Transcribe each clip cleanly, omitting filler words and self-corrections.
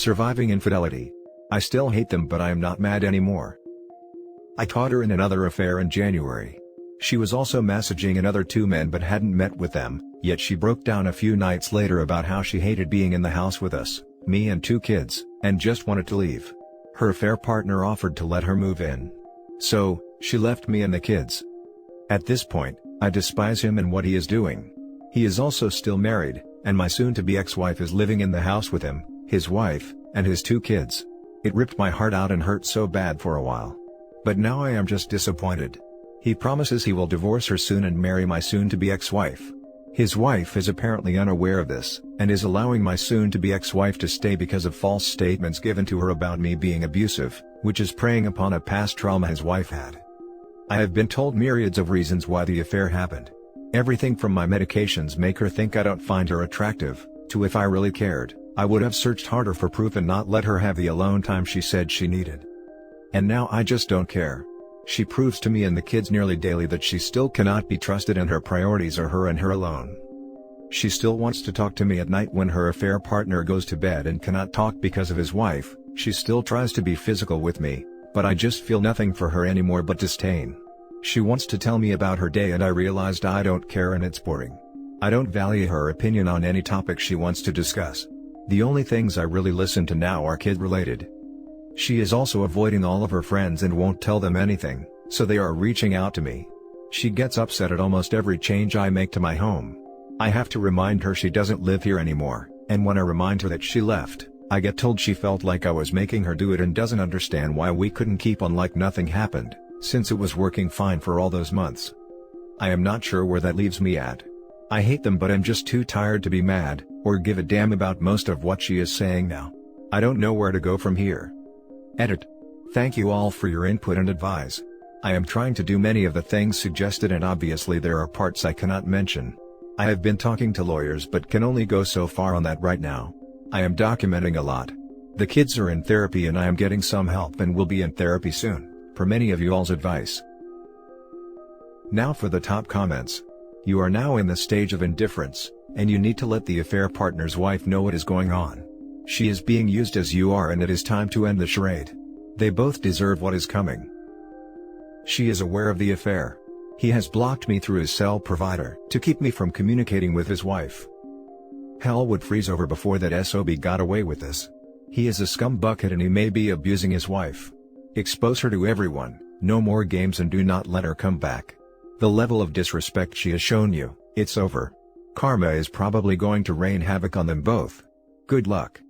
Surviving infidelity. I still hate them, but I am not mad anymore. I caught her in another affair in January. She was also messaging another 2 men but hadn't met with them, yet she broke down a few nights later about how she hated being in the house with us, me and 2 kids, and just wanted to leave. Her affair partner offered to let her move in. So, she left me and the kids. At this point, I despise him and what he is doing. He is also still married, and my soon-to-be ex-wife is living in the house with him, his wife, and his 2 kids. It ripped my heart out and hurt so bad for a while. But now I am just disappointed. He promises he will divorce her soon and marry my soon-to-be ex-wife. His wife is apparently unaware of this, and is allowing my soon-to-be ex-wife to stay because of false statements given to her about me being abusive, which is preying upon a past trauma his wife had. I have been told myriads of reasons why the affair happened. Everything from my medications make her think I don't find her attractive, to if I really cared, I would have searched harder for proof and not let her have the alone time she said she needed. And now I just don't care. She proves to me and the kids nearly daily that she still cannot be trusted and her priorities are her and her alone. She still wants to talk to me at night when her affair partner goes to bed and cannot talk because of his wife. She still tries to be physical with me, but I just feel nothing for her anymore but disdain. She wants to tell me about her day and I realized I don't care and it's boring. I don't value her opinion on any topic she wants to discuss. The only things I really listen to now are kid-related. She is also avoiding all of her friends and won't tell them anything, so they are reaching out to me. She gets upset at almost every change I make to my home. I have to remind her she doesn't live here anymore, and when I remind her that she left, I get told she felt like I was making her do it and doesn't understand why we couldn't keep on like nothing happened, since it was working fine for all those months. I am not sure where that leaves me at. I hate them, but I'm just too tired to be mad, or give a damn about most of what she is saying now. I don't know where to go from here. Edit. Thank you all for your input and advice. I am trying to do many of the things suggested and obviously there are parts I cannot mention. I have been talking to lawyers but can only go so far on that right now. I am documenting a lot. The kids are in therapy and I am getting some help and will be in therapy soon, for many of you all's advice. Now for the top comments. You are now in the stage of indifference, and you need to let the affair partner's wife know what is going on. She is being used as you are and it is time to end the charade. They both deserve what is coming. She is aware of the affair. He has blocked me through his cell provider to keep me from communicating with his wife. Hell would freeze over before that SOB got away with this. He is a scumbucket and he may be abusing his wife. Expose her to everyone, no more games and do not let her come back. The level of disrespect she has shown you, it's over. Karma is probably going to rain havoc on them both. Good luck.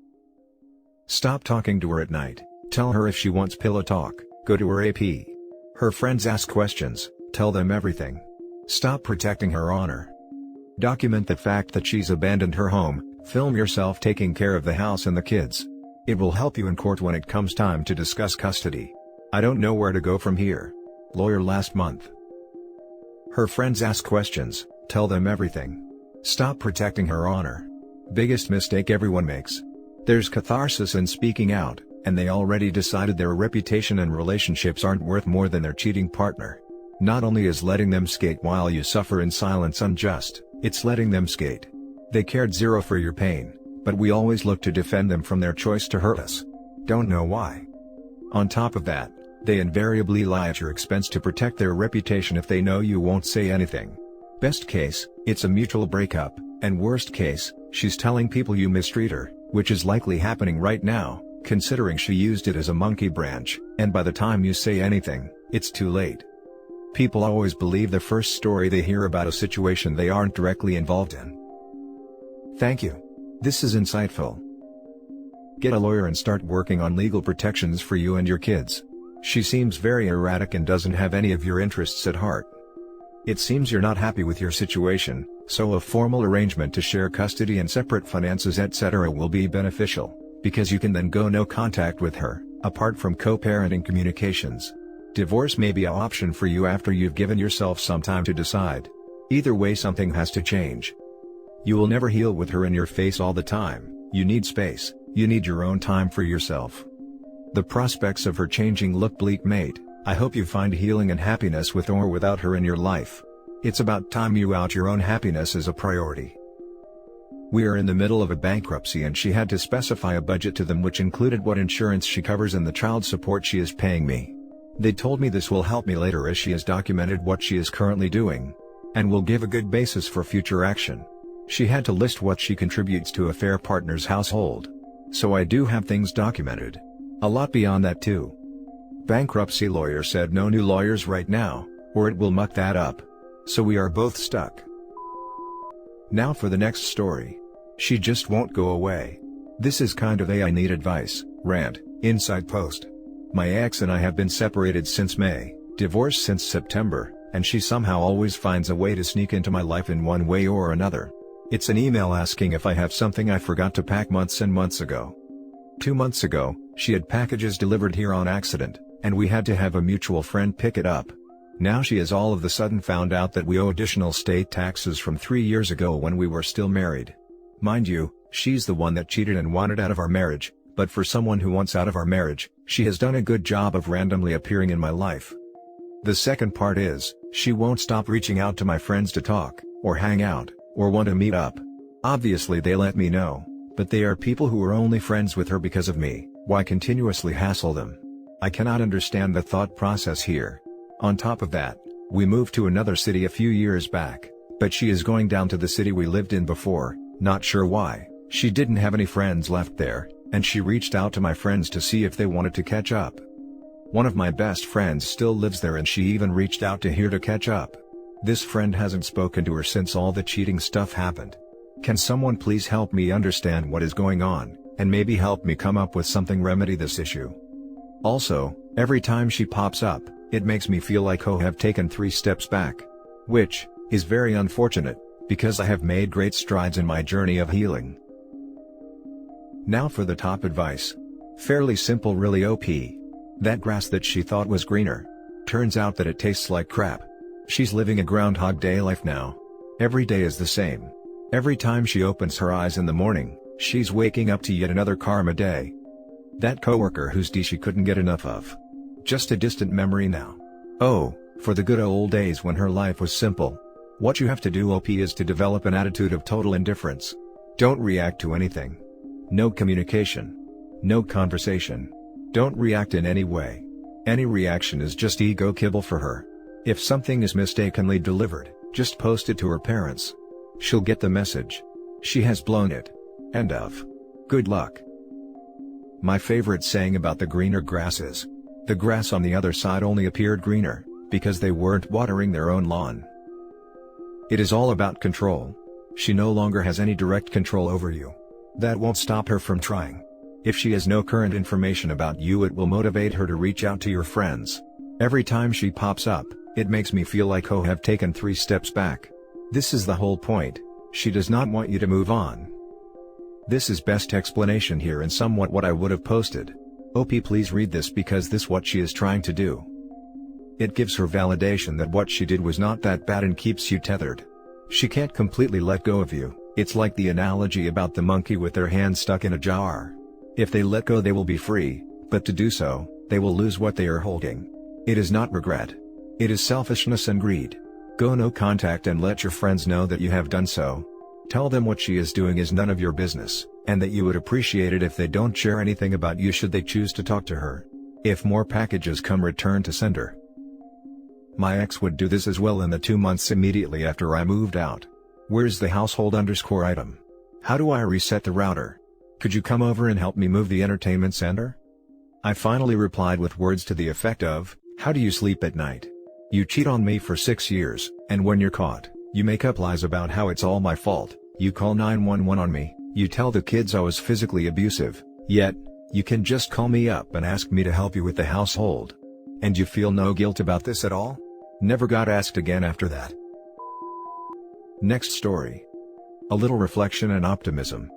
Stop talking to her at night. Tell her if she wants pillow talk, go to her AP. Her friends ask questions, tell them everything. Stop protecting her honor. Document the fact that she's abandoned her home, film yourself taking care of the house and the kids. It will help you in court when it comes time to discuss custody. I don't know where to go from here. Lawyer last month. Her friends ask questions, tell them everything. Stop protecting her honor. Biggest mistake everyone makes. There's catharsis in speaking out, and they already decided their reputation and relationships aren't worth more than their cheating partner. Not only is letting them skate while you suffer in silence unjust, it's letting them skate. They cared zero for your pain, but we always look to defend them from their choice to hurt us. Don't know why. On top of that, they invariably lie at your expense to protect their reputation if they know you won't say anything. Best case, it's a mutual breakup, and worst case, she's telling people you mistreat her, which is likely happening right now, considering she used it as a monkey branch, and by the time you say anything, it's too late. People always believe the first story they hear about a situation they aren't directly involved in. Thank you. This is insightful. Get a lawyer and start working on legal protections for you and your kids. She seems very erratic and doesn't have any of your interests at heart. It seems you're not happy with your situation, so a formal arrangement to share custody and separate finances etc. will be beneficial, because you can then go no contact with her, apart from co-parenting communications. Divorce may be an option for you after you've given yourself some time to decide. Either way, something has to change. You will never heal with her in your face all the time. You need space, you need your own time for yourself. The prospects of her changing look bleak, mate. I hope you find healing and happiness with or without her in your life. It's about time you out your own happiness as a priority. We are in the middle of a bankruptcy and she had to specify a budget to them which included what insurance she covers and the child support she is paying me. They told me this will help me later as she has documented what she is currently doing, and will give a good basis for future action. She had to list what she contributes to affair partner's household. So I do have things documented. A lot beyond that too. Bankruptcy lawyer said no new lawyers right now, or it will muck that up. So we are both stuck. Now for the next story. She just won't go away. This is kind of a I need advice rant, inside post. My ex and I have been separated since May, divorced since September, and she somehow always finds a way to sneak into my life in one way or another. It's an email asking if I have something I forgot to pack months and months ago. 2 months ago, she had packages delivered here on accident, and we had to have a mutual friend pick it up. Now she has all of a sudden found out that we owe additional state taxes from 3 years ago when we were still married. Mind you, she's the one that cheated and wanted out of our marriage, but for someone who wants out of our marriage, she has done a good job of randomly appearing in my life. The second part is, she won't stop reaching out to my friends to talk, or hang out, or want to meet up. Obviously they let me know, but they are people who are only friends with her because of me. Why continuously hassle them? I cannot understand the thought process here. On top of that, we moved to another city a few years back, but she is going down to the city we lived in before, not sure why. She didn't have any friends left there, and she reached out to my friends to see if they wanted to catch up. One of my best friends still lives there and she even reached out to here to catch up. This friend hasn't spoken to her since all the cheating stuff happened. Can someone please help me understand what is going on, and maybe help me come up with something remedy this issue? Also, every time she pops up, it makes me feel like I have taken 3 steps back. Which is very unfortunate, because I have made great strides in my journey of healing. Now for the top advice. Fairly simple really OP. That grass that she thought was greener. Turns out that it tastes like crap. She's living a Groundhog Day life now. Every day is the same. Every time she opens her eyes in the morning, she's waking up to yet another karma day. That coworker whose D she couldn't get enough of. Just a distant memory now. Oh, for the good old days when her life was simple. What you have to do OP is to develop an attitude of total indifference. Don't react to anything. No communication. No conversation. Don't react in any way. Any reaction is just ego kibble for her. If something is mistakenly delivered, just post it to her parents. She'll get the message. She has blown it. End of. Good luck. My favorite saying about the greener grass is, the grass on the other side only appeared greener, because they weren't watering their own lawn. It is all about control. She no longer has any direct control over you. That won't stop her from trying. If she has no current information about you, it will motivate her to reach out to your friends. Every time she pops up, it makes me feel like I have taken 3 steps back. This is the whole point. She does not want you to move on. This is best explanation here and somewhat what I would have posted. OP please read this because this what she is trying to do. It gives her validation that what she did was not that bad and keeps you tethered. She can't completely let go of you. It's like the analogy about the monkey with their hand stuck in a jar. If they let go they will be free, but to do so, they will lose what they are holding. It is not regret. It is selfishness and greed. Go no contact and let your friends know that you have done so. Tell them what she is doing is none of your business, and that you would appreciate it if they don't share anything about you should they choose to talk to her. If more packages come, return to sender. My ex would do this as well in the 2 months immediately after I moved out. Where's the household_item? How do I reset the router? Could you come over and help me move the entertainment center? I finally replied with words to the effect of, how do you sleep at night? You cheat on me for 6 years, and when you're caught, you make up lies about how it's all my fault. You call 911 on me, you tell the kids I was physically abusive, yet, you can just call me up and ask me to help you with the household. And you feel no guilt about this at all? Never got asked again after that. Next story. A little reflection and optimism.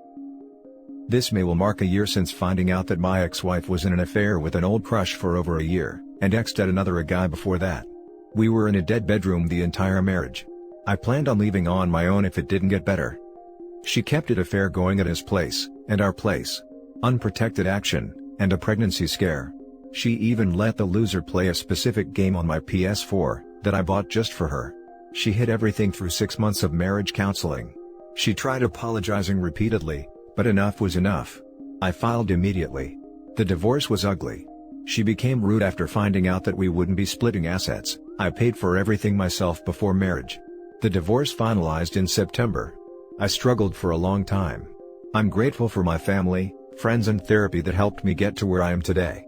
This May will mark a year since finding out that my ex-wife was in an affair with an old crush for over a year, and ex-dated another guy before that. We were in a dead bedroom the entire marriage. I planned on leaving on my own if it didn't get better. She kept it affair going at his place, and our place. Unprotected action, and a pregnancy scare. She even let the loser play a specific game on my PS4, that I bought just for her. She hid everything through 6 months of marriage counseling. She tried apologizing repeatedly, but enough was enough. I filed immediately. The divorce was ugly. She became rude after finding out that we wouldn't be splitting assets. I paid for everything myself before marriage. The divorce finalized in September. I struggled for a long time. I'm grateful for my family, friends and therapy that helped me get to where I am today.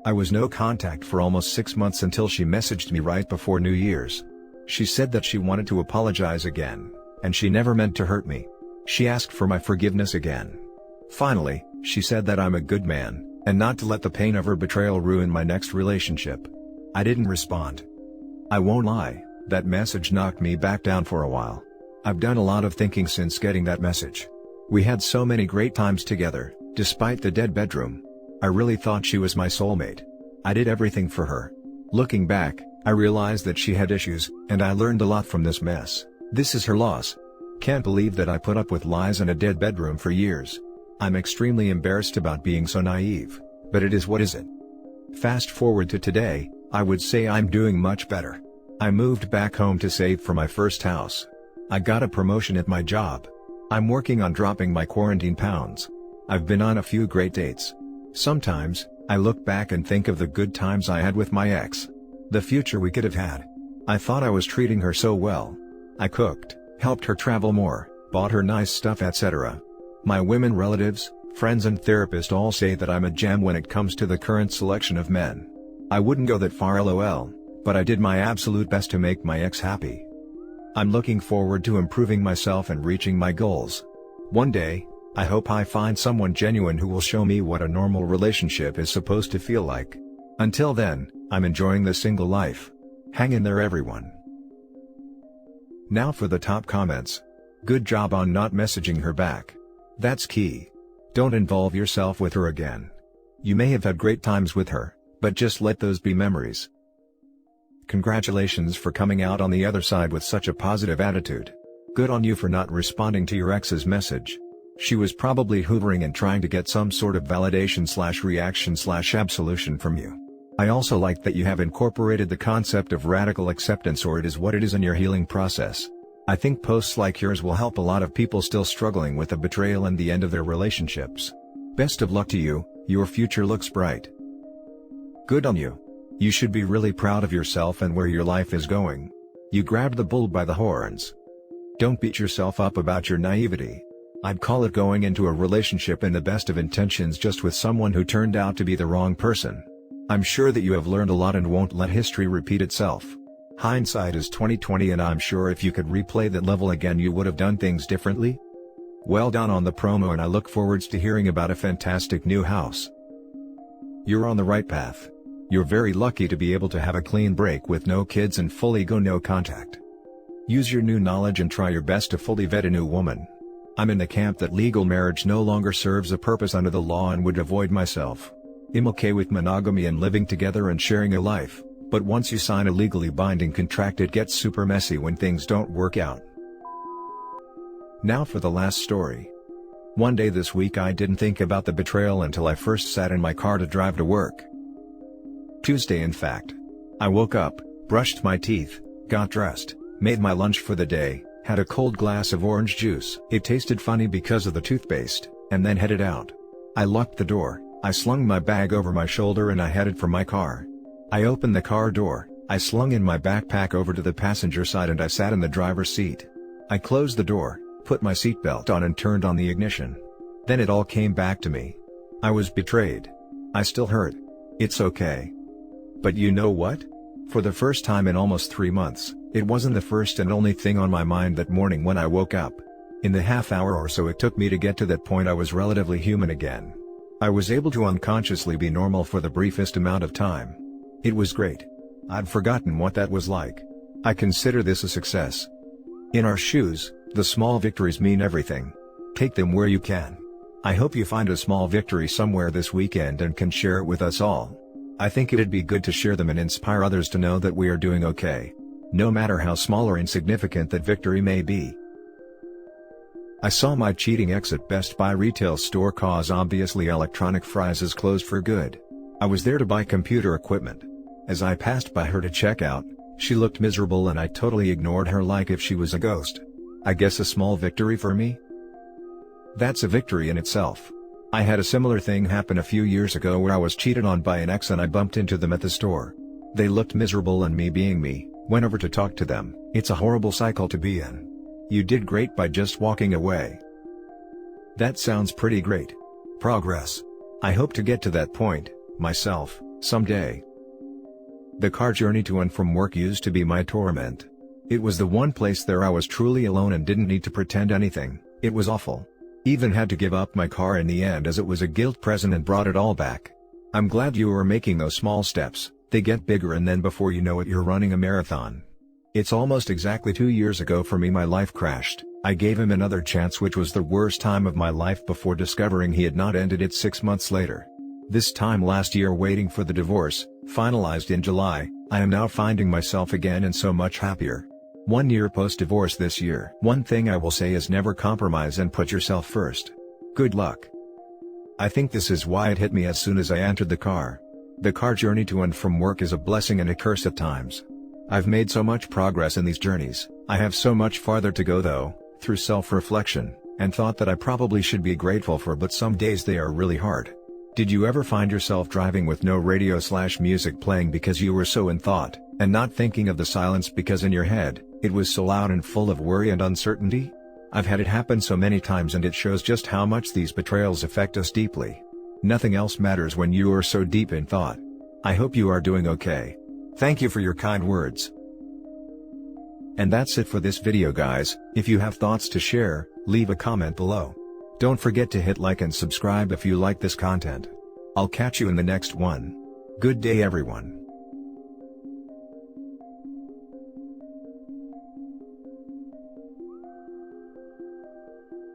I was no contact for almost 6 months until she messaged me right before New Year's. She said that she wanted to apologize again, and she never meant to hurt me. She asked for my forgiveness again. Finally, she said that I'm a good man, and not to let the pain of her betrayal ruin my next relationship. I didn't respond. I won't lie, that message knocked me back down for a while. I've done a lot of thinking since getting that message. We had so many great times together, despite the dead bedroom. I really thought she was my soulmate. I did everything for her. Looking back, I realized that she had issues, and I learned a lot from this mess. This is her loss. Can't believe that I put up with lies in a dead bedroom for years. I'm extremely embarrassed about being so naive, but it is what is it. Fast forward to today, I would say I'm doing much better. I moved back home to save for my first house. I got a promotion at my job. I'm working on dropping my quarantine pounds. I've been on a few great dates. Sometimes, I look back and think of the good times I had with my ex. The future we could have had. I thought I was treating her so well. I cooked, helped her travel more, bought her nice stuff, etc. My women relatives, friends and therapists all say that I'm a gem when it comes to the current selection of men. I wouldn't go that far lol, but I did my absolute best to make my ex happy. I'm looking forward to improving myself and reaching my goals. One day, I hope I find someone genuine who will show me what a normal relationship is supposed to feel like. Until then, I'm enjoying the single life. Hang in there everyone. Now for the top comments. Good job on not messaging her back. That's key. Don't involve yourself with her again. You may have had great times with her, but just let those be memories. Congratulations for coming out on the other side with such a positive attitude. Good on you for not responding to your ex's message. She was probably hoovering and trying to get some sort of validation/reaction/absolution from you. I also like that you have incorporated the concept of radical acceptance, or it is what it is, in your healing process. I think posts like yours will help a lot of people still struggling with the betrayal and the end of their relationships. Best of luck to you, your future looks bright. Good on you. You should be really proud of yourself and where your life is going. You grabbed the bull by the horns. Don't beat yourself up about your naivety. I'd call it going into a relationship in the best of intentions, just with someone who turned out to be the wrong person. I'm sure that you have learned a lot and won't let history repeat itself. Hindsight is 20/20, and I'm sure if you could replay that level again you would have done things differently. Well done on the promo, and I look forwards to hearing about a fantastic new house. You're on the right path. You're very lucky to be able to have a clean break with no kids and fully go no contact. Use your new knowledge and try your best to fully vet a new woman. I'm in the camp that legal marriage no longer serves a purpose under the law and would avoid myself. I'm okay with monogamy and living together and sharing a life, but once you sign a legally binding contract it gets super messy when things don't work out. Now for the last story. One day this week I didn't think about the betrayal until I first sat in my car to drive to work. Tuesday in fact. I woke up, brushed my teeth, got dressed, made my lunch for the day, had a cold glass of orange juice. It tasted funny because of the toothpaste, and then headed out. I locked the door, I slung my bag over my shoulder and I headed for my car. I opened the car door, I slung in my backpack over to the passenger side and I sat in the driver's seat. I closed the door, put my seatbelt on and turned on the ignition. Then it all came back to me. I was betrayed. I still hurt. It's okay. But you know what? For the first time in almost 3 months, it wasn't the first and only thing on my mind that morning when I woke up. In the half hour or so it took me to get to that point, I was relatively human again. I was able to unconsciously be normal for the briefest amount of time. It was great. I'd forgotten what that was like. I consider this a success. In our shoes, the small victories mean everything. Take them where you can. I hope you find a small victory somewhere this weekend and can share it with us all. I think it'd be good to share them and inspire others to know that we are doing okay. No matter how small or insignificant that victory may be. I saw my cheating ex at Best Buy retail store cause obviously electronic fries is closed for good. I was there to buy computer equipment. As I passed by her to check out, she looked miserable and I totally ignored her like if she was a ghost. I guess a small victory for me? That's a victory in itself. I had a similar thing happen a few years ago where I was cheated on by an ex and I bumped into them at the store. They looked miserable and me being me, went over to talk to them. It's a horrible cycle to be in. You did great by just walking away. That sounds pretty great. Progress. I hope to get to that point, myself, someday. The car journey to and from work used to be my torment. It was the one place there I was truly alone and didn't need to pretend anything. It was awful. Even had to give up my car in the end as it was a guilt present and brought it all back. I'm glad you are making those small steps. They get bigger and then before you know it you're running a marathon. It's almost exactly 2 years ago for me my life crashed. I gave him another chance which was the worst time of my life before discovering he had not ended it 6 months later. This time last year waiting for the divorce, finalized in July, I am now finding myself again and so much happier. 1 year post-divorce this year. One thing I will say is never compromise and put yourself first. Good luck. I think this is why it hit me as soon as I entered the car. The car journey to and from work is a blessing and a curse at times. I've made so much progress in these journeys. I have so much farther to go though, through self-reflection, and thought that I probably should be grateful for, but some days they are really hard. Did you ever find yourself driving with no radio/music playing because you were so in thought, and not thinking of the silence because in your head, it was so loud and full of worry and uncertainty? I've had it happen so many times and it shows just how much these betrayals affect us deeply. Nothing else matters when you are so deep in thought. I hope you are doing okay. Thank you for your kind words. And that's it for this video guys. If you have thoughts to share, leave a comment below. Don't forget to hit like and subscribe if you like this content. I'll catch you in the next one. Good day everyone.